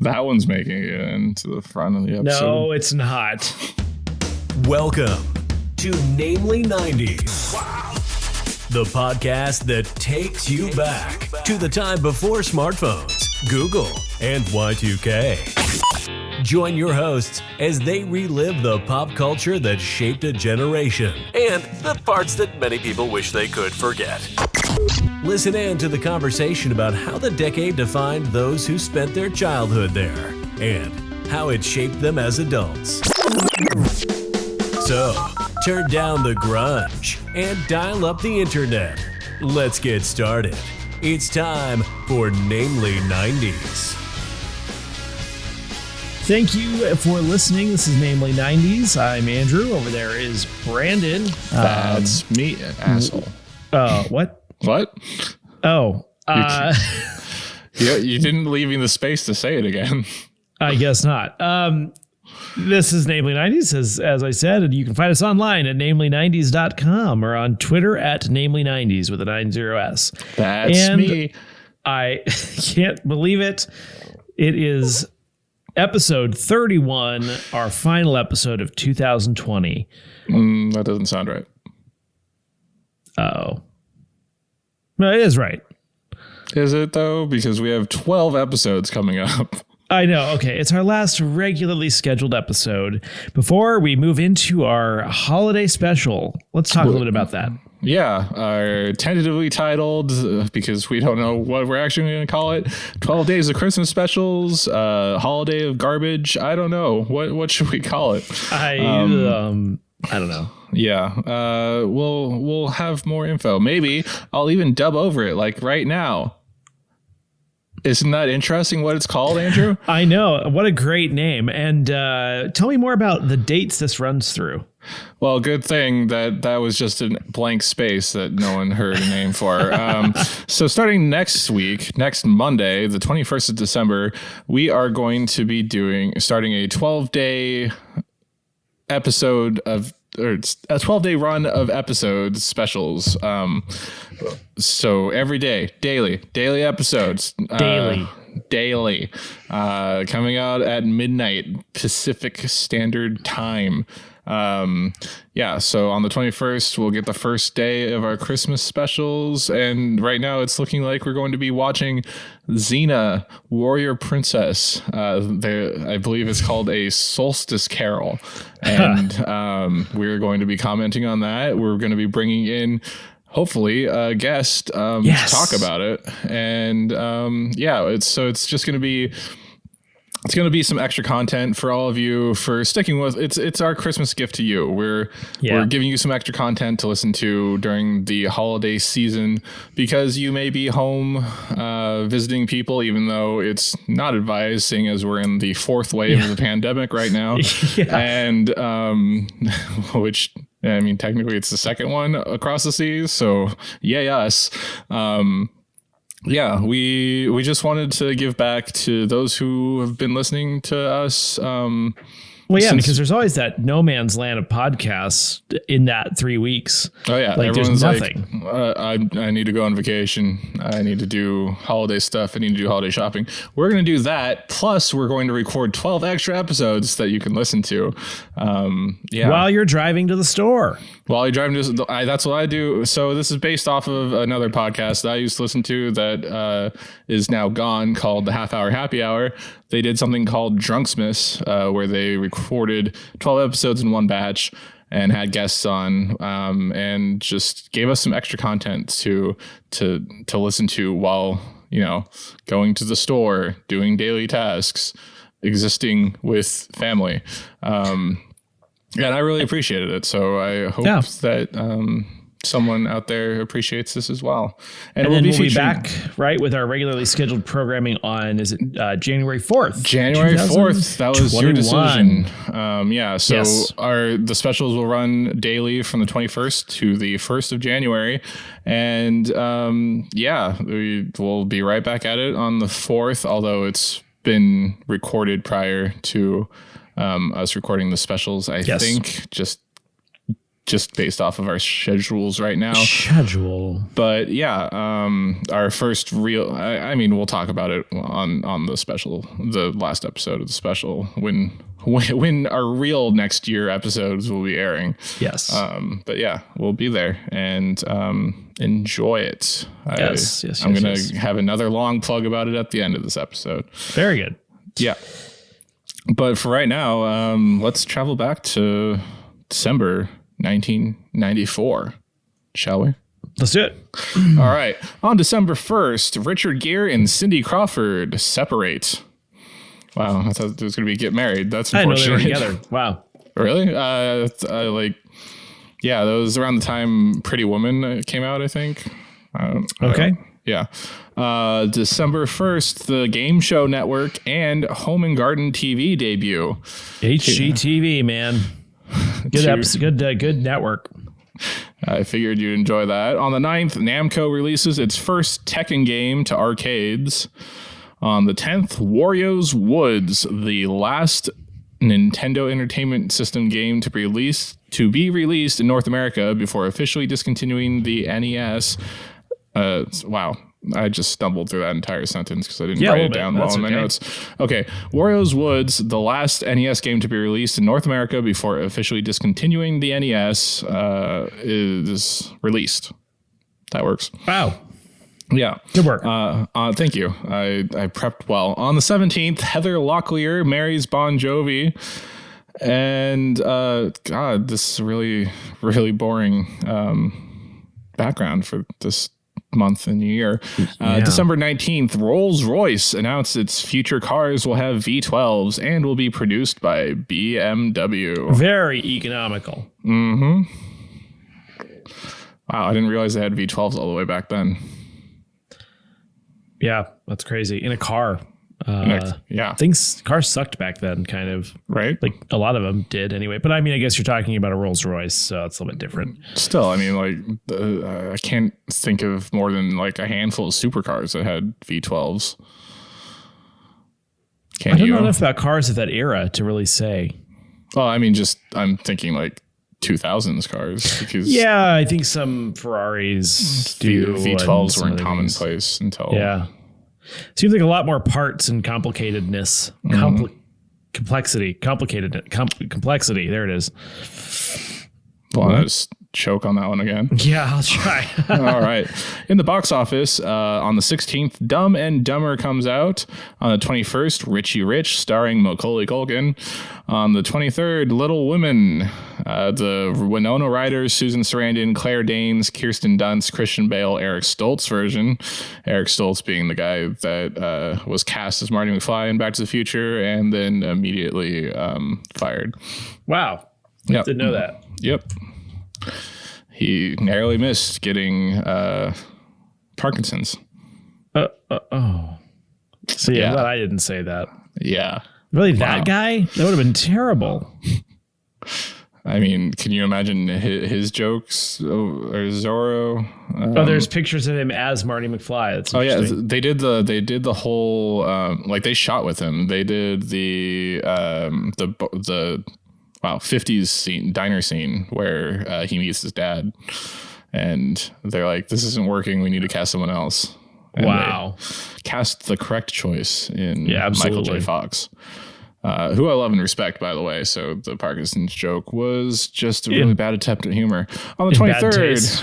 That one's making it into the front of the episode. No, it's not. Welcome to Namely 90s. Wow. The podcast that takes you back to the time before smartphones, Google, and Y2K. Join your hosts as they relive the pop culture that shaped a generation and the parts that many people wish they could forget. Listen in to the conversation about how the decade defined those who spent their childhood there and how it shaped them as adults. So, turn down the grunge and dial up the internet. Let's get started. It's time for Namely 90s. Thank you for listening. This is Namely 90s. I'm Andrew. Over there is Brandon. That's me, asshole. What? What? Oh. You didn't leave me the space to say it again. I guess not. This is Namely 90s, as I said, and you can find us online at namely90s.com or on Twitter at namely90s with a 90s. That's me. I can't believe it. It is episode 31, our final episode of 2020. That doesn't sound right. Oh. No, it is right. Is it, though? Because we have 12 episodes coming up. I know. Okay. It's our last regularly scheduled episode. Before we move into our holiday special, let's talk a little bit about that. Yeah. Tentatively titled, because we don't know what we're actually going to call it, 12 Days of Christmas Specials, Holiday of Garbage. I don't know. What should we call it? I don't know. Yeah. We'll have more info. Maybe I'll even dub over it like right now. Isn't that interesting what it's called, Andrew? I know. What a great name. And tell me more about the dates this runs through. Well, good thing that was just a blank space that no one heard a name for. So starting next Monday, the 21st of December, we are going to be starting a 12-day episode of, or a 12-day run of episodes specials. So every day, daily episodes, daily, coming out at midnight Pacific Standard Time. So on the 21st, we'll get the first day of our Christmas specials. And right now it's looking like we're going to be watching Xena, Warrior Princess. I believe it's called a Solstice Carol. And we're going to be commenting on that. We're going to be bringing in hopefully a guest to talk about it. And it's just going to be... It's going to be some extra content for all of you for sticking with it's our Christmas gift to you. We're giving you some extra content to listen to during the holiday season because you may be home visiting people, even though it's not advised, seeing as we're in the fourth wave of the pandemic right now. And which, I mean, technically it's the second one across the seas. So yes. We just wanted to give back to those who have been listening to us. Because there's always that no man's land of podcasts in that 3 weeks. Oh yeah, like everyone's there's nothing. I need to go on vacation. I need to do holiday stuff. I need to do holiday shopping. We're going to do that. Plus, we're going to record 12 extra episodes that you can listen to. While you're driving to the store. While you're driving to, that's what I do. So this is based off of another podcast that I used to listen to that is now gone, called the Half Hour Happy Hour. They did something called Drunksmas, where they recorded 12 episodes in one batch and had guests on, and just gave us some extra content to listen to while, going to the store, doing daily tasks, existing with family. And I really appreciated it. So I hope that someone out there appreciates this as well. And we'll be back, right, with our regularly scheduled programming on, is it January 4th? January 4th. That was your decision. The specials will run daily from the 21st to the 1st of January. And we will be right back at it on the 4th, although it's been recorded prior to us recording the specials, I think, just just based off of our schedules right now. But yeah, our first real, I mean, we'll talk about it on the special, the last episode of the special when our real next year episodes will be airing. Yes. But yeah, we'll be there and enjoy it. Yes. I'm going to have another long plug about it at the end of this episode. Very good. Yeah. But for right now, let's travel back to December 1994, shall we? Let's do it. All right. On December 1st, Richard Gere and Cindy Crawford separate. Wow, I thought it was going to be get married. That's unfortunate. I didn't know they were together. Wow. Really? Yeah, that was around the time Pretty Woman came out, I think. Okay. Yeah. December 1st, the Game Show Network and Home and Garden TV debut. HGTV, man. Good episode, good network. I figured you'd enjoy that. On the 9th, Namco releases its first Tekken game to arcades. On the 10th, Wario's Woods, the last Nintendo Entertainment System game to be released in North America before officially discontinuing the NES. Wow. I just stumbled through that entire sentence because I didn't write it down well in my notes. Okay. Wario's Woods, the last NES game to be released in North America before officially discontinuing the NES, is released. That works. Wow. Yeah. Good work. Thank you. I prepped well. On the 17th, Heather Locklear marries Bon Jovi. And God, this is really, really boring background for this month and year. December 19th, Rolls-Royce announced its future cars will have V12s and will be produced by BMW. Very economical. Mm-hmm. Wow, I didn't realize they had V12s all the way back then. Yeah, that's crazy. In a car. Yeah. Cars sucked back then, kind of. Right? Like a lot of them did anyway. But I mean, I guess you're talking about a Rolls Royce, so it's a little bit different. Still, I mean, I can't think of more than like a handful of supercars that had V12s. I don't know enough about cars of that era to really say. Well, I mean, I'm thinking like 2000s cars. Because I think some Ferraris do. V12s weren't commonplace until... Yeah. Seems like a lot more parts and complicatedness. Complexity. Complexity. There it is. Well, I just choke on that one again. Yeah, I'll try. All right. In the box office, on the 16th, Dumb and Dumber comes out. On the 21st, Richie Rich, starring Macaulay Culkin. On the 23rd, Little Women, the Winona Ryder, Susan Sarandon, Claire Danes, Kirsten Dunst, Christian Bale, Eric Stoltz version. Eric Stoltz being the guy that was cast as Marty McFly in Back to the Future and then immediately fired. Wow. Yep. Didn't know that. Yep. He narrowly missed getting Parkinson's. Oh. See, I'm glad I didn't say that. Yeah. Really, that guy? That would have been terrible. I mean, can you imagine his jokes or Zorro? There's pictures of him as Marty McFly. That's they did the whole they shot with him. They did the 50s diner scene where he meets his dad, and they're like, "This isn't working. We need to cast someone else." And wow! Cast the correct choice in Michael J. Fox. Who I love and respect, by the way. So the Parkinson's joke was just a really bad attempt at humor. On the 23rd,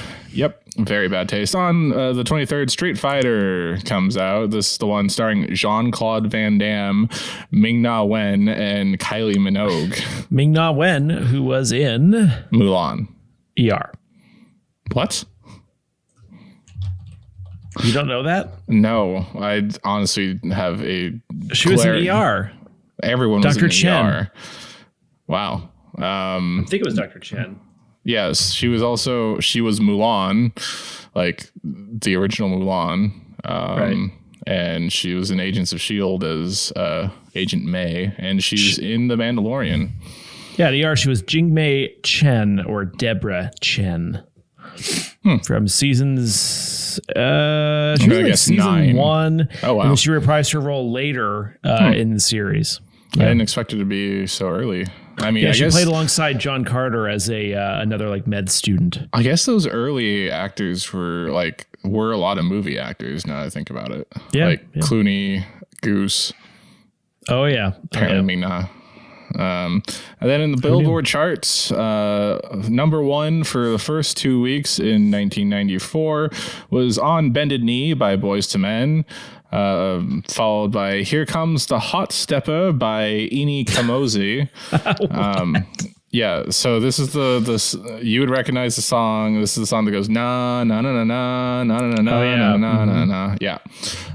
very bad taste. On the 23rd, Street Fighter comes out. This is the one starring Jean-Claude Van Damme, Ming-Na Wen, and Kylie Minogue. Ming-Na Wen, who was in Mulan. ER. What? You don't know that? No, I honestly have a... She was in ER. Everyone was Dr. in Chen. ER. Wow. I think it was Dr. Chen. Yes, she was Mulan, like the original Mulan. Right. And she was in Agents of S.H.I.E.L.D. as Agent May, and she's in The Mandalorian. Yeah, at ER, she was Jingmei Chen, or Deborah Chen. From seasons... she was like season 9. 1. Oh, wow. And she reprised her role later in the series. I didn't expect it to be so early. I mean, Yeah, I she guess played alongside John Carter as a another like med student. I guess those early actors were a lot of movie actors. Now that I think about it, Yeah, Clooney, Goose. Oh yeah, Apparently Mina. And then in the Billboard charts, number one for the first 2 weeks in 1994 was On Bended Knee by Boyz II Men, followed by Here Comes the Hot Stepper by Ini Kamoze. Yeah, so this is this you would recognize the song. This is the song that goes na na na na na na na na na na na. Yeah.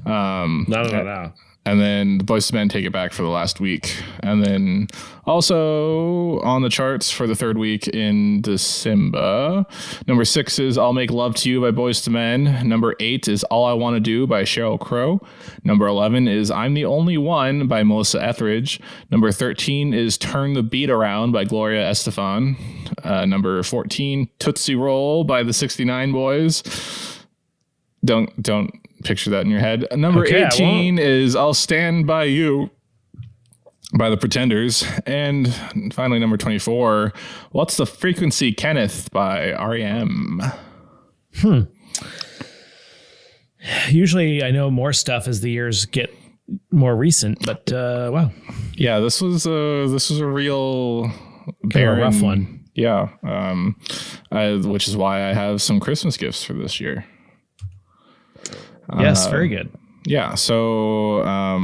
No. And then the Boyz II Men take it back for the last week. And then also on the charts for the third week in December, number 6 is I'll Make Love to You by Boyz II Men. Number 8 is All I Want to Do by Sheryl Crow. Number 11 is I'm the Only One by Melissa Etheridge. Number 13 is Turn the Beat Around by Gloria Estefan. Number 14, Tootsie Roll by the 69 Boys. Don't picture that in your head. Number 18 is I'll Stand By You by the Pretenders. And finally, number 24, What's the Frequency, Kenneth by R.E.M. Usually I know more stuff as the years get more recent, but wow. Yeah, this was a real barren, rough one. Yeah. Which is why I have some Christmas gifts for this year. Yes, very good. Yeah, so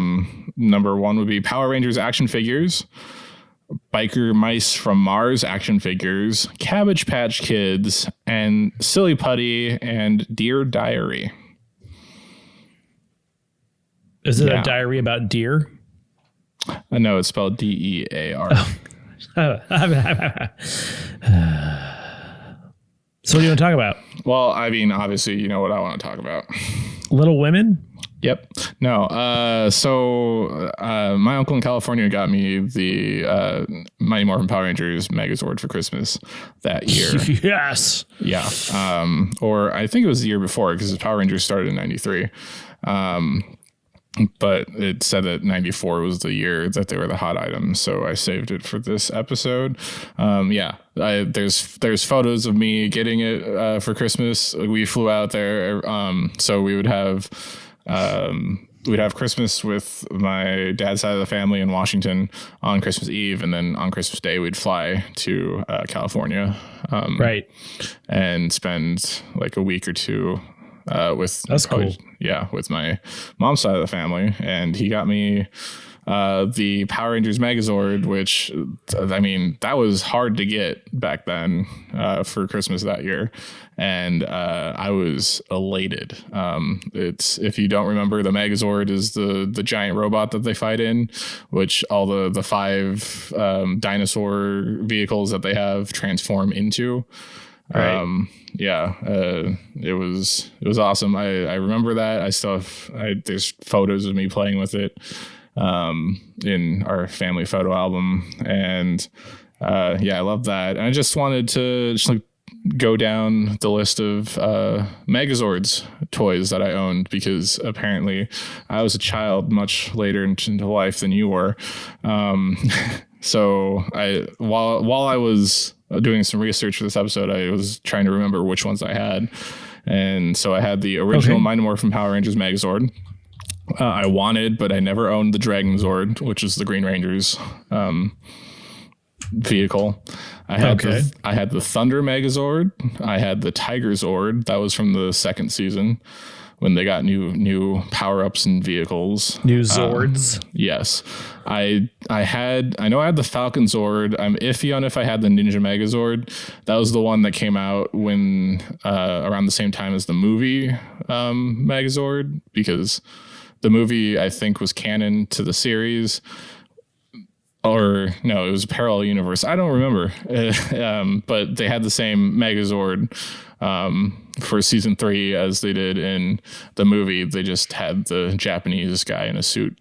number 1 would be Power Rangers action figures, Biker Mice from Mars action figures, Cabbage Patch Kids, and Silly Putty and Dear Diary. Is it a diary about deer? No, it's spelled D-E-A-R. So what do you want to talk about? Well, I mean, obviously, you know what I want to talk about. Little Women? Yep. No. So my uncle in California got me the Mighty Morphin Power Rangers Megazord for Christmas that year. Yes. Yeah. Or I think it was the year before because Power Rangers started in 93. But it said that 94 was the year that they were the hot items. So I saved it for this episode. Yeah, there's photos of me getting it for Christmas. We flew out there. So we would have we'd have Christmas with my dad's side of the family in Washington on Christmas Eve. And then on Christmas Day, we'd fly to California. Right. And spend like a week or two with that's cool. Yeah, with my mom's side of the family, and he got me the Power Rangers Megazord, which I mean that was hard to get back then for Christmas that year, and I was elated. It's, if you don't remember, the Megazord is the giant robot that they fight in, which all the 5 dinosaur vehicles that they have transform into. Right. It was awesome. I remember that. I still have, there's photos of me playing with it in our family photo album, and I love that. And I just wanted to just go down the list of Megazords toys that I owned, because apparently I was a child much later into life than you were. So while I was doing some research for this episode, I was trying to remember which ones I had. And so I had the original Mighty Morphin Power Rangers Megazord. I wanted, but I never owned the Dragon Zord, which is the Green Ranger's vehicle. I had the Thunder Megazord. I had the Tiger Zord. That was from the second season when they got new power-ups and vehicles. New Zords. Yes. I know I had the Falcon Zord. I'm iffy on if I had the Ninja Megazord. That was the one that came out when around the same time as the movie Megazord, because the movie, I think, was canon to the series. Or no, it was a parallel universe. I don't remember. But they had the same Megazord for season 3 as they did in the movie. They just had the Japanese guy in a suit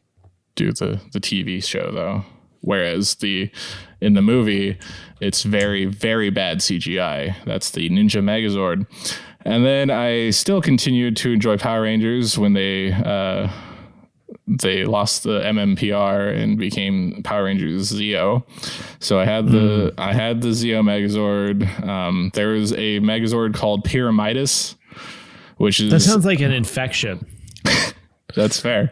do the TV show, though. Whereas in the movie, it's very, very bad CGI. That's the Ninja Megazord. And then I still continued to enjoy Power Rangers when they they lost the MMPR and became Power Rangers Zeo. So I had the Zeo Megazord. There was a Megazord called Pyramidus, which is... That sounds like an infection. That's fair.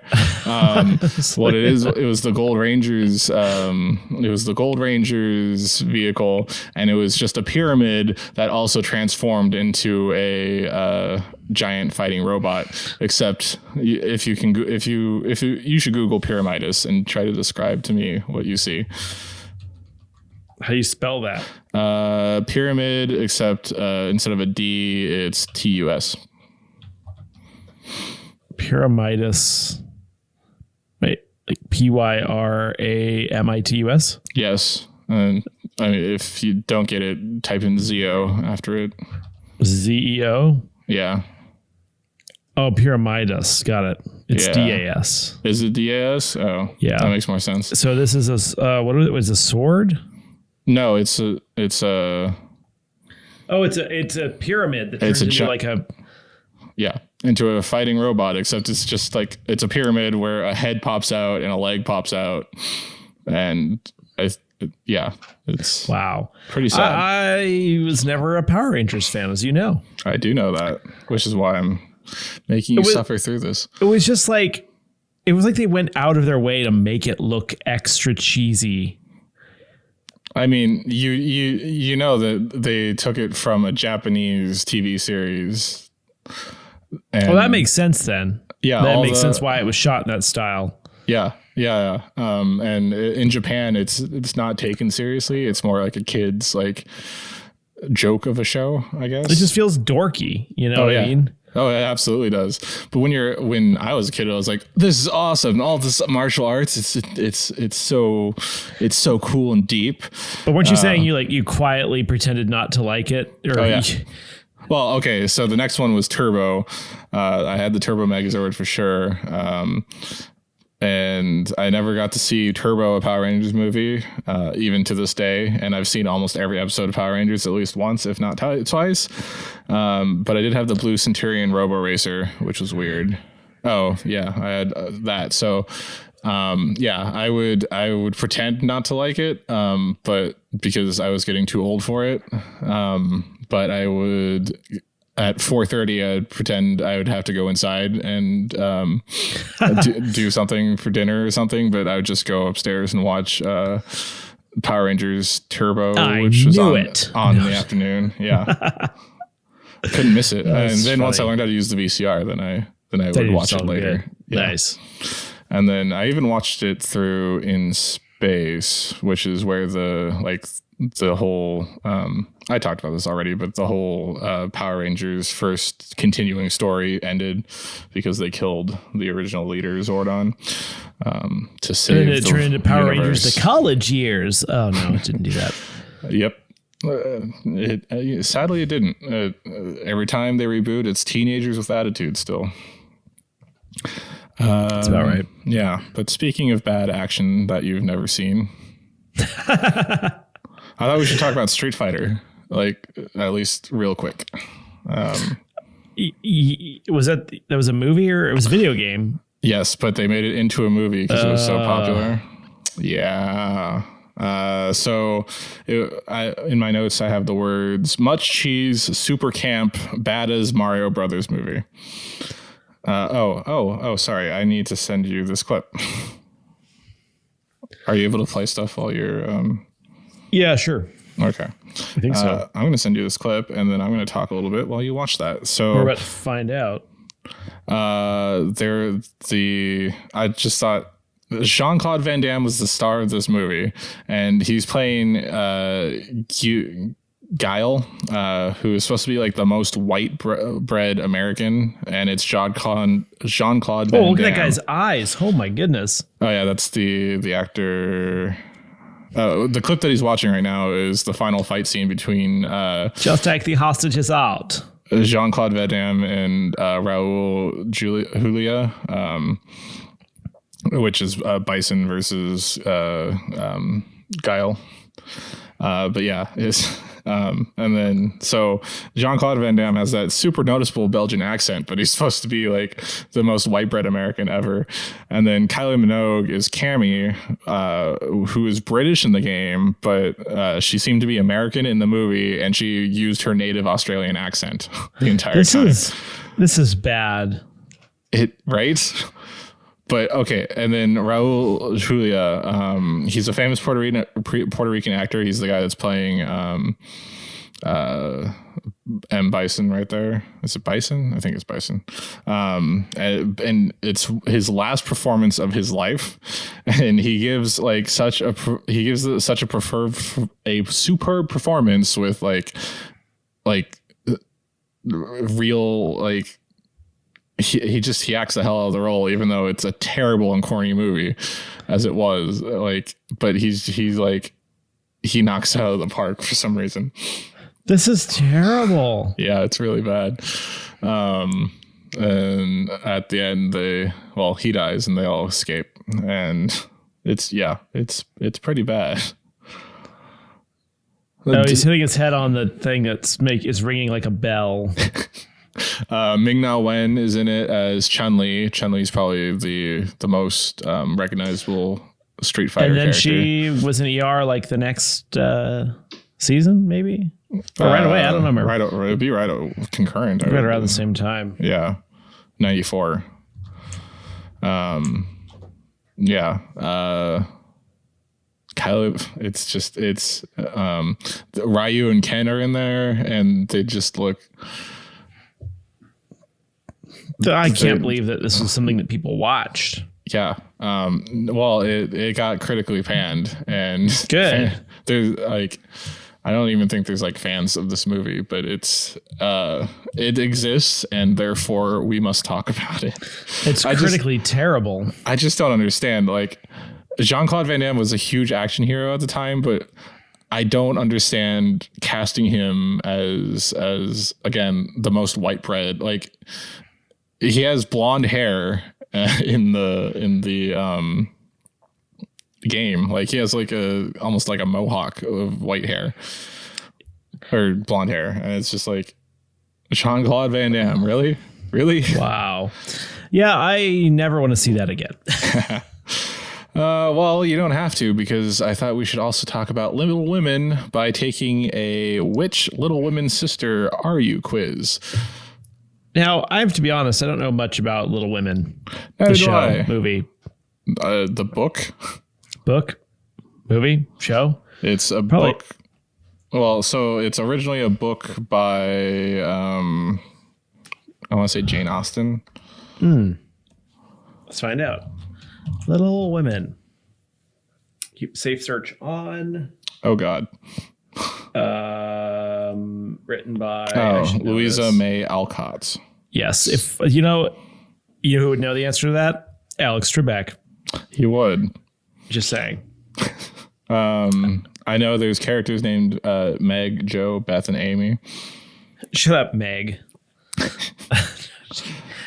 What it is, it was the Gold Rangers. It was the Gold Rangers vehicle, and it was just a pyramid that also transformed into a giant fighting robot. Except if you should Google Pyramidus and try to describe to me what you see. How do you spell that? Pyramid, except instead of a D, it's TUS. Pyramidus. Wait, like Pyramidus? Yes. I mean, if you don't get it, type in Zeo after it. ZEO? Yeah. Oh, Pyramidus. Got it. It's DAS. Is it DAS? Oh, yeah. That makes more sense. So this is what was a sword? No, it's a. Oh, it's a pyramid that turns into like a. Yeah, into a fighting robot, except it's just like it's a pyramid where a head pops out and a leg pops out, and it's wow, pretty sad. I was never a Power Rangers fan, as you know. I do know that, which is why I'm making you suffer through this. It was just like they went out of their way to make it look extra cheesy. I mean, you know that they took it from a Japanese TV series. Well, that makes sense then. Yeah, that makes sense why it was shot in that style. Yeah. And in Japan, it's not taken seriously. It's more like a kid's like joke of a show, I guess. It just feels dorky, you know what I mean? Oh, it absolutely does. But when I was a kid, I was like, "This is awesome! All this martial arts, it's so cool and deep." But weren't you saying you quietly pretended not to like it? Or Well, okay, so the next one was Turbo. I had the Turbo Megazord for sure. And I never got to see Turbo, a Power Rangers movie, even to this day. And I've seen almost every episode of Power Rangers at least once, if not twice. But I did have the Blue Centurion Robo Racer, which was weird. Oh, yeah, I had that. So, I would pretend not to like it, but because I was getting too old for it. But I would, at 4:30, I'd pretend I would have to go inside and do something for dinner or something. But I would just go upstairs and watch Power Rangers Turbo, which was on in the afternoon. Yeah, couldn't miss it. And then once I learned how to use the VCR, then I would watch it later. Yeah. Nice. And then I even watched it through In Space, which is where the whole I talked about this already, but the whole Power Rangers first continuing story ended because they killed the original leader Zordon to save and it turned into Power universe. Rangers the college years. Oh no, it didn't do that. Yep. Sadly, it didn't. Every time they reboot, it's teenagers with attitude still. That's about right. Yeah, but speaking of bad action that you've never seen, I thought we should talk about Street Fighter, at least real quick. Was that was a movie or it was a video game? Yes, but they made it into a movie because it was so popular. Yeah. In my notes, I have the words "much cheese, super camp, bad as Mario Brothers movie." Sorry. I need to send you this clip. Are you able to play stuff while you're? Yeah, sure. Okay. I think so. I'm going to send you this clip, and then I'm going to talk a little bit while you watch that. So we're about to find out. I just thought Jean-Claude Van Damme was the star of this movie, and he's playing Guile, who is supposed to be like the most white bread American, and it's Jean-Claude Van Damme. Oh, look at that guy's eyes. Oh my goodness. Oh yeah, that's the actor. The clip that he's watching right now is the final fight scene between just take the hostages out. Jean-Claude Van Damme and Raul Julia, which is Bison versus Guile. But yeah, and then so Jean-Claude Van Damme has that super noticeable Belgian accent, but he's supposed to be like the most white bread American ever. And then Kylie Minogue is Cammy, who is British in the game, but she seemed to be American in the movie, and she used her native Australian accent the entire time. This is bad. Right? But okay, and then Raul Julia, he's a famous Puerto Rican actor. He's the guy that's playing M. Bison right there. Is it Bison? I think it's Bison. And it's his last performance of his life, and he gives like such a superb performance with like real like. He acts the hell out of the role, even though it's a terrible and corny movie as it was. Like, but he's like, he knocks it out of the park for some reason. This is terrible. Yeah, it's really bad. And at the end, he dies and they all escape, and it's pretty bad. Oh, he's hitting his head on the thing is ringing like a bell. Ming-Na Wen is in it as Chun-Li. Chun-Li is probably the most recognizable Street Fighter and then character. She was in ER like the next season, maybe? Or right away, I don't remember. It'd be concurrent. Right around the same time. Yeah, 94. Yeah. Caleb, it's Ryu and Ken are in there, and they just look. I can't believe that this was something that people watched. Yeah. Well, it got critically panned, and good. There's like, I don't even think there's like fans of this movie, but it exists, and therefore we must talk about it. It's critically terrible. I just don't understand. Like, Jean-Claude Van Damme was a huge action hero at the time, but I don't understand casting him as again the most white bread. Like, he has blonde hair in the game. Like, he has like almost like a mohawk of white hair or blonde hair, and it's just like, Jean-Claude Van Damme, really? Wow. Yeah, I never want to see that again. Well, you don't have to, because I thought we should also talk about Little Women by taking a which Little Women sister are you quiz. Now, I have to be honest, I don't know much about Little Women. Neither the do show, I. movie. The book? Book? Movie? Show? It's a book. Well, so it's originally a book by, I want to say Jane Austen. Let's find out. Little Women. Keep safe search on. Oh, God. Written by Louisa May Alcott. Yes. If you know who would know the answer to that? Alex Trebek. He would. Just saying. I know there's characters named Meg, Joe, Beth, and Amy. Shut up, Meg.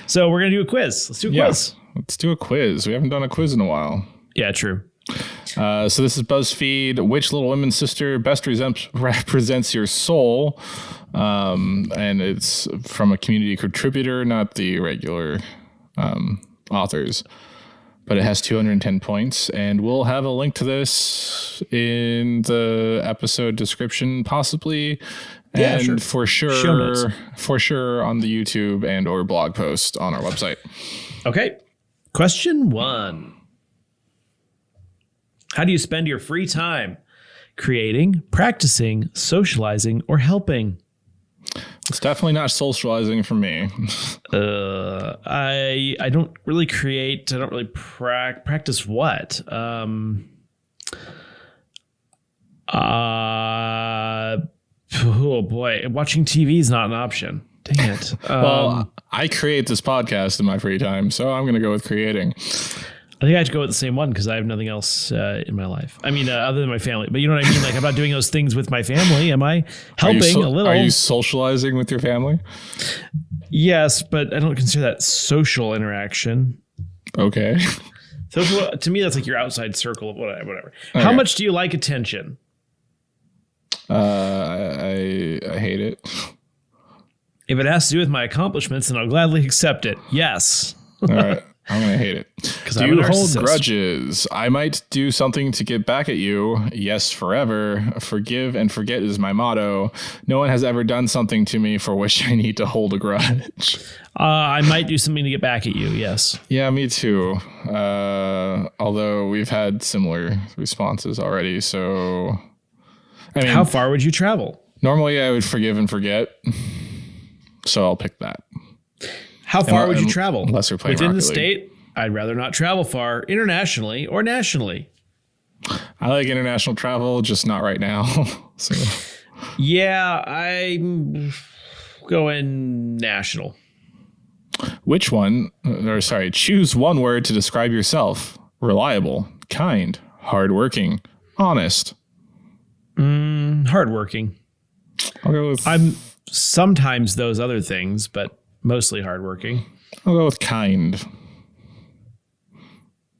So we're gonna do a quiz. Let's do a quiz. Let's do a quiz. We haven't done a quiz in a while. Yeah, true. So this is BuzzFeed. Which Little Women sister best represents your soul? And it's from a community contributor, not the regular authors. But it has 210 points, and we'll have a link to this in the episode description, possibly, and sure. for sure on the YouTube and or blog post on our website. Okay. Question 1. How do you spend your free time? Creating, practicing, socializing, or helping? It's definitely not socializing for me. I don't really create. I don't really practice what? Oh boy, watching TV is not an option. Dang it. Well, I create this podcast in my free time, so I'm going to go with creating. I think I have to go with the same one because I have nothing else in my life. I mean, other than my family. But you know what I mean? Like, I'm not doing those things with my family. Am I helping a little? Are you socializing with your family? Yes, but I don't consider that social interaction. Okay. So to me, that's like your outside circle of whatever. Okay. How much do you like attention? I hate it. If it has to do with my accomplishments, then I'll gladly accept it. Yes. All right. I'm going to hate it. Do you hold grudges? I might do something to get back at you. Yes, forever. Forgive and forget is my motto. No one has ever done something to me for which I need to hold a grudge. I might do something to get back at you. Yes. Yeah, me too. Although we've had similar responses already. So, I mean, how far would you travel? Normally I would forgive and forget. So I'll pick that. How far would you travel? Unless we're playing within Rocket the state, I'd rather not travel far, internationally or nationally. I like international travel, just not right now. So. Yeah, I'm going national. Which one? Choose one word to describe yourself. Reliable, kind, hardworking, honest. Hardworking. I'll go with. I'm sometimes those other things, but mostly hardworking. I'll go with kind.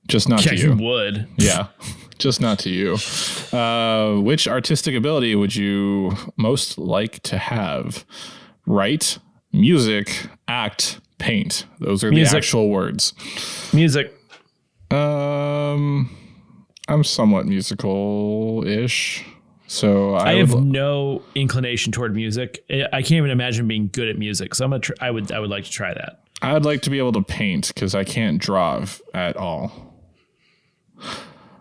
Just not to you. You would. Yeah, just not to you. Which artistic ability would you most like to have? Write, music, act, paint. Those are the actual words. Music. I'm somewhat musical-ish. So I have no inclination toward music. I can't even imagine being good at music. So I would like to try that. I'd like to be able to paint because I can't draw at all.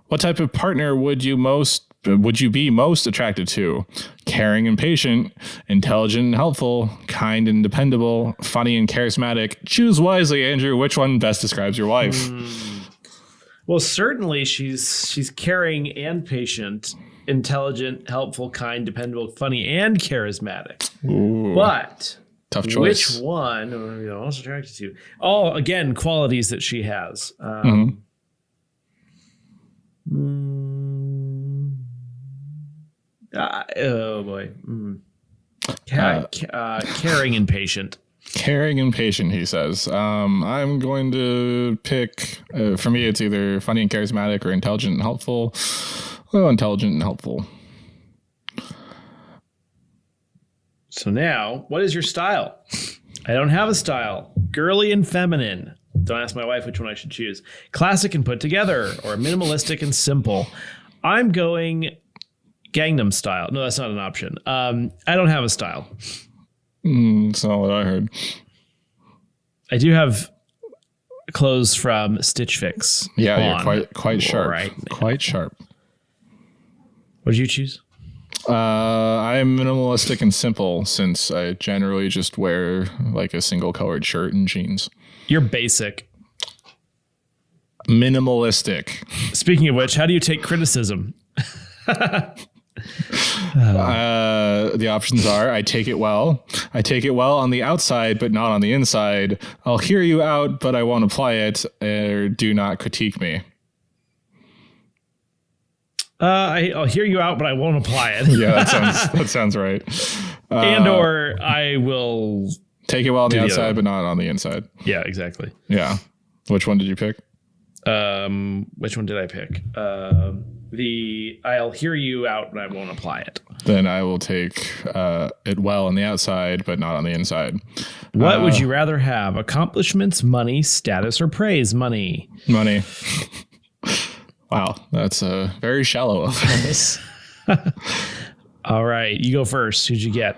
What type of partner would you be most attracted to? Caring and patient, intelligent and helpful, kind and dependable, funny and charismatic. Choose wisely, Andrew. Which one best describes your wife? Well, certainly she's caring and patient, intelligent, helpful, kind, dependable, funny, and charismatic. Ooh, but tough choice. Which one are you most attracted to? Oh, again, qualities that she has. Oh boy. Caring and patient. Caring and patient, he says. I'm going to pick, for me, it's either funny and charismatic or intelligent and helpful. Well, intelligent and helpful. So now, what is your style? I don't have a style. Girly and feminine. Don't ask my wife which one I should choose. Classic and put together, or minimalistic and simple. I'm going Gangnam Style. No, that's not an option. I don't have a style. That's not what I heard. I do have clothes from Stitch Fix. Yeah, you're quite sharp. Right quite sharp. What did you choose? I'm minimalistic and simple since I generally just wear like a single colored shirt and jeans. You're basic. Minimalistic. Speaking of which, how do you take criticism? The options are: I take it well on the outside, but not on the inside. I'll hear you out, but I won't apply it. Or do not critique me. I'll hear you out, but I won't apply it. Yeah, that sounds right. Or I will take it well on the outside, but not on the inside. Yeah, exactly. Yeah. Which one did you pick? Which one did I pick? I'll hear you out, but I won't apply it. Then I will take it well on the outside, but not on the inside. What would you rather have? Accomplishments, money, status, or praise? Money. Money. Wow, that's very shallow of us. All right, you go first. Who'd you get?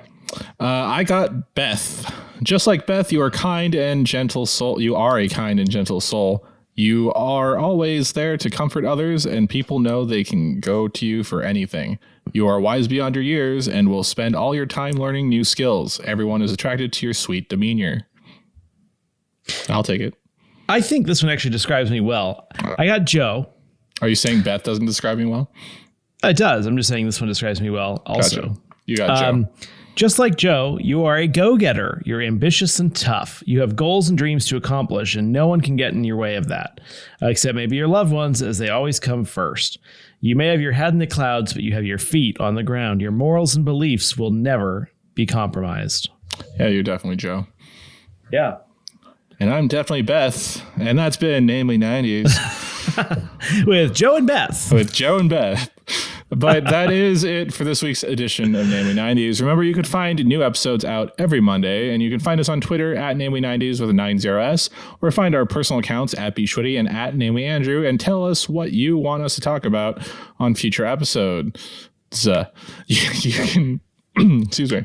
I got Beth. Just like Beth, you are kind and gentle soul. You are a kind and gentle soul. You are always there to comfort others, and people know they can go to you for anything. You are wise beyond your years and will spend all your time learning new skills. Everyone is attracted to your sweet demeanor. I'll take it. I think this one actually describes me well. I got Joe. Are you saying Beth doesn't describe me well? It does. I'm just saying this one describes me well also. Gotcha. You got Joe. Just like Joe, you are a go-getter. You're ambitious and tough. You have goals and dreams to accomplish, and no one can get in your way of that, except maybe your loved ones, as they always come first. You may have your head in the clouds, but you have your feet on the ground. Your morals and beliefs will never be compromised. Yeah, you're definitely Joe. Yeah. And I'm definitely Beth, and that's been Namely 90s. With Joe and Beth. With Joe and Beth. But that is it for this week's edition of Namely 90s. Remember, you can find new episodes out every Monday, and you can find us on Twitter at Namely90s with a 90s, or find our personal accounts at bschwitty and at Namely Andrew, and tell us what you want us to talk about on future episodes. You can, excuse me.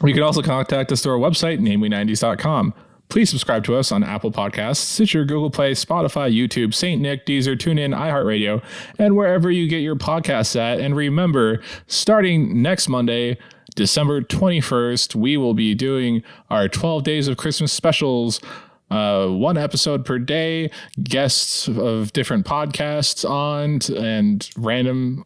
You can also contact us through our website, namely90s.com. Please subscribe to us on Apple Podcasts, Stitcher, Google Play, Spotify, YouTube, St. Nick, Deezer, TuneIn, iHeartRadio, and wherever you get your podcasts at. And remember, starting next Monday, December 21st, we will be doing our 12 Days of Christmas specials. One episode per day, guests of different podcasts on, and random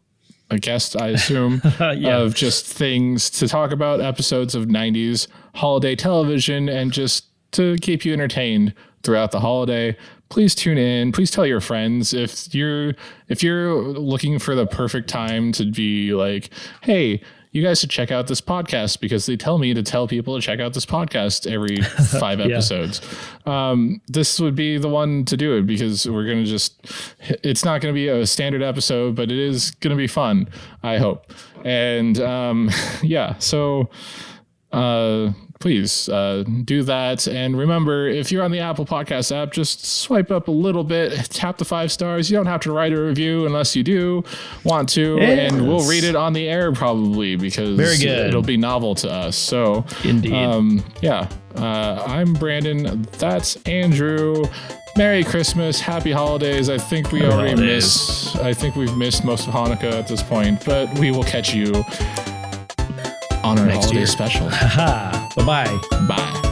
guests, I assume, of just things to talk about, episodes of 90s holiday television, and just to keep you entertained throughout the holiday. Please tune in. Please tell your friends. If you're looking for the perfect time to be like, hey, you guys should check out this podcast, because they tell me to tell people to check out this podcast every 5 episodes. This would be the one to do it, because we're going to it's not going to be a standard episode, but it is going to be fun, I hope. And so please do that. And remember, if you're on the Apple Podcast app, just swipe up a little bit, tap the 5 stars. You don't have to write a review unless you do want to. Yes. And we'll read it on the air probably, because it'll be novel to us. So indeed. I'm Brandon. That's Andrew. Merry Christmas, Happy Holidays. I think we've missed most of Hanukkah at this point, but we will catch you on our holiday special. Bye-bye. Bye.